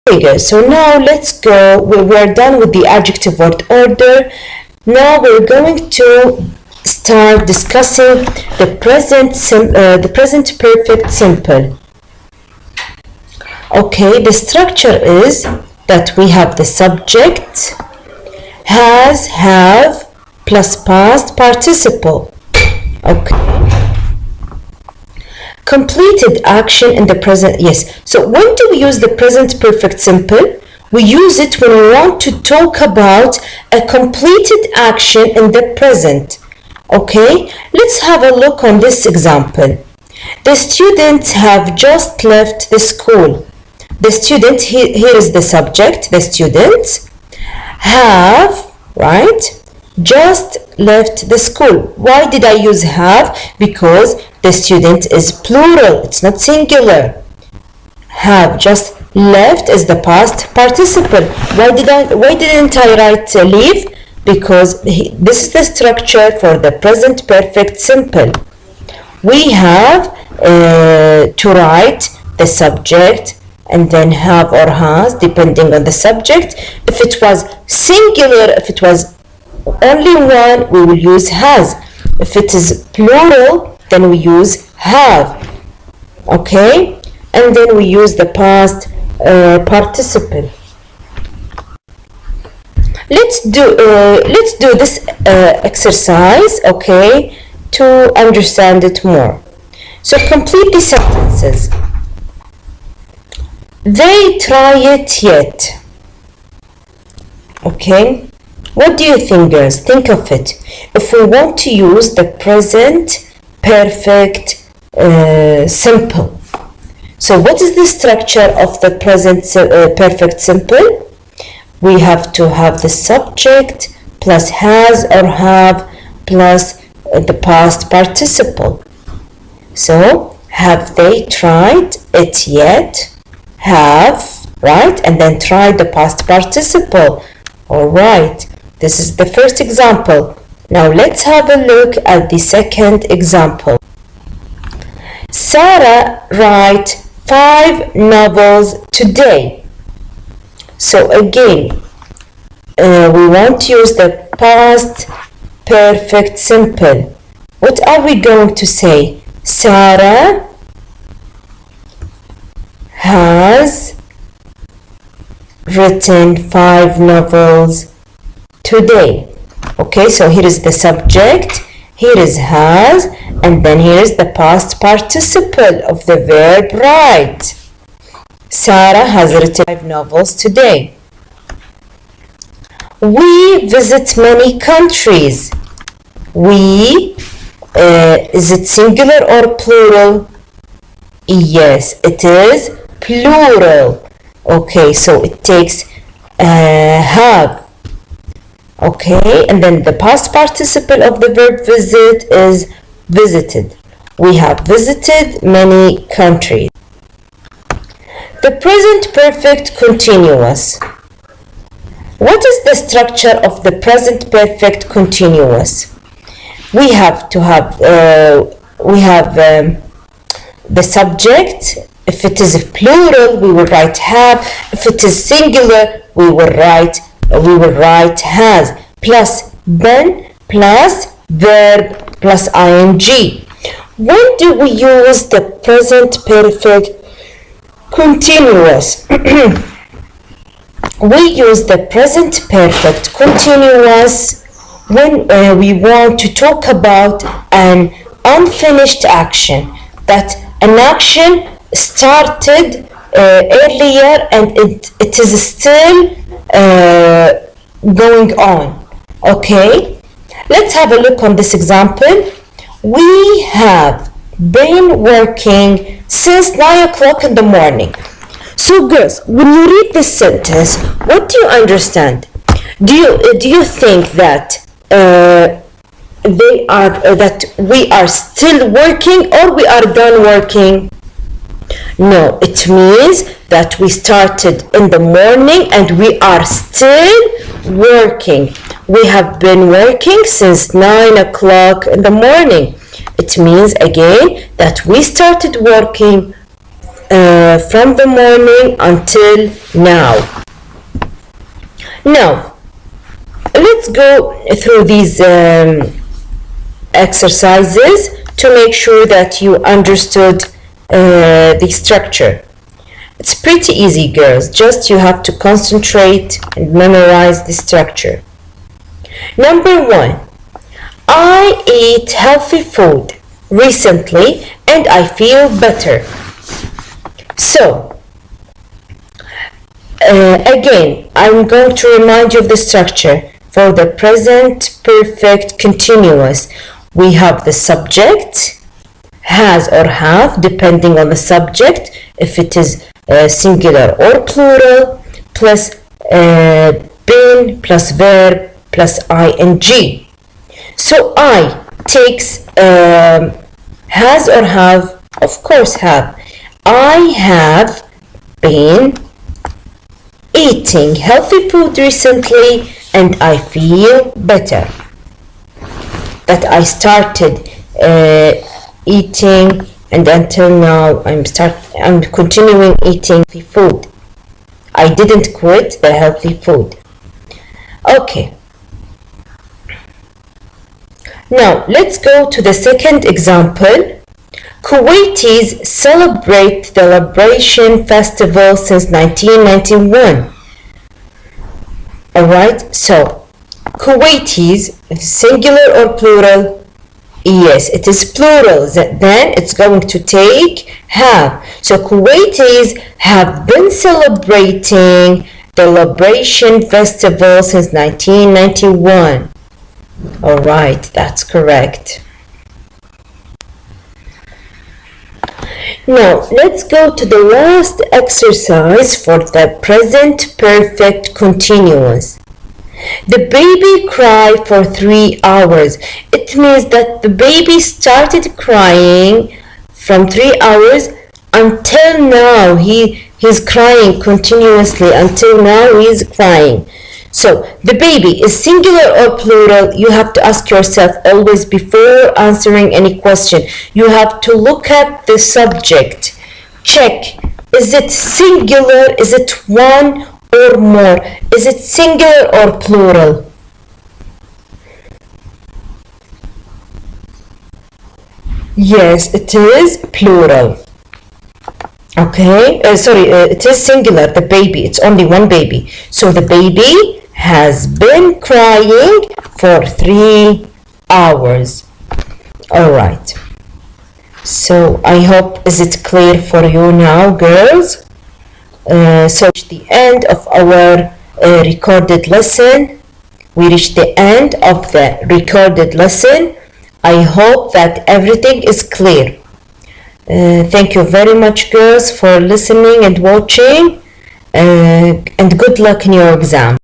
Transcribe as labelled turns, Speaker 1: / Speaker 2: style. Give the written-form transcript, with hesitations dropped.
Speaker 1: Good. So now let's go. We're done with the adjective word order. Now we're going to start discussing the present perfect simple. Okay, the structure is that we have the subject, has, have, plus past participle. Okay. Completed action in the present. Yes. So when do we use the present perfect simple? We use it when we want to talk about a completed action in the present. Okay. Let's have a look on this example. The students have just left the school. The student, here is the subject, the students have, right, just left the school. Why did I use have? Because the student is plural, it's not singular. Have just left is the past participle. Why didn't I write leave? Because this is the structure for the present perfect simple. We have to write the subject and then have or has, depending on the subject. If it was singular, if it was only one, we will use has. If it is plural, then we use have. Okay, and then we use the past participle. Let's do this exercise, okay, to understand it more. So complete the sentences. They try it yet. Okay, what do you think, girls? Think of it. If we want to use the present perfect simple, so what is the structure of the present perfect simple? We have to have the subject plus has or have plus the past participle. So have they tried it yet? Have, right, and then try the past participle. All right, this is the first example. Now let's have a look at the second example. Sarah write 5 novels today. So again, we want to use the past perfect simple. What are we going to say? Sarah has written 5 novels today. Okay, so here is the subject, here is has, and then here is the past participle of the verb write. Sarah has written 5 novels today. We visit many countries. We, is it singular or plural? Yes, it is plural. Okay, so it takes have. Okay, and then the past participle of the verb visit is visited. We have visited many countries. The present perfect continuous. What is the structure of the present perfect continuous? We have to have the subject. If it is plural, we will write have. If it is singular, we will write has, plus then plus verb plus ing. When do we use the present perfect continuous? We use the present perfect continuous when we want to talk about an unfinished action, that an action started earlier and it is still going on. Okay, let's have a look on this example. We have been working since 9 o'clock in the morning. So girls, when you read this sentence, what do you understand? Do you think that that we are still working or we are done working? No, it means that we started in the morning and we are still working. We have been working since 9 o'clock in the morning. It means again that we started working from the morning until now. Now, let's go through these exercises to make sure that you understood the structure. It's pretty easy, girls. Just you have to concentrate and memorize the structure. Number 1. I ate healthy food recently and I feel better. So, again, I'm going to remind you of the structure. For the present perfect continuous, we have the subject, has or have, depending on the subject, if it is singular or plural, plus been, plus verb, plus ing. So I takes has or have, of course have. I have been eating healthy food recently and I feel better. That I started eating and until now I'm continuing eating the food. I didn't quit the healthy food. Okay. Now let's go to the second example. Kuwaitis celebrate the Liberation Festival since 1991. Alright, so Kuwaitis, singular or plural? Yes, it is plural. Then it's going to take have. So Kuwaitis have been celebrating the Liberation Festival since 1991. Alright, that's correct. Now, let's go to the last exercise for the present perfect continuous. The baby cried for 3 hours. It means that the baby started crying from 3 hours until now. He's crying continuously. Until now, he's crying. So, the baby is singular or plural? You have to ask yourself always before answering any question. You have to look at the subject. Check. Is it singular? Is it one or more? Is it singular or plural? Yes, it is plural. Okay, it is singular, the baby. It's only one baby. So the baby has been crying for 3 hours. All right. So I hope, is it clear for you now, girls? So reached the end of our recorded lesson. We reached the end of the recorded lesson. I hope that everything is clear. Thank you very much, girls, for listening and watching, and good luck in your exam.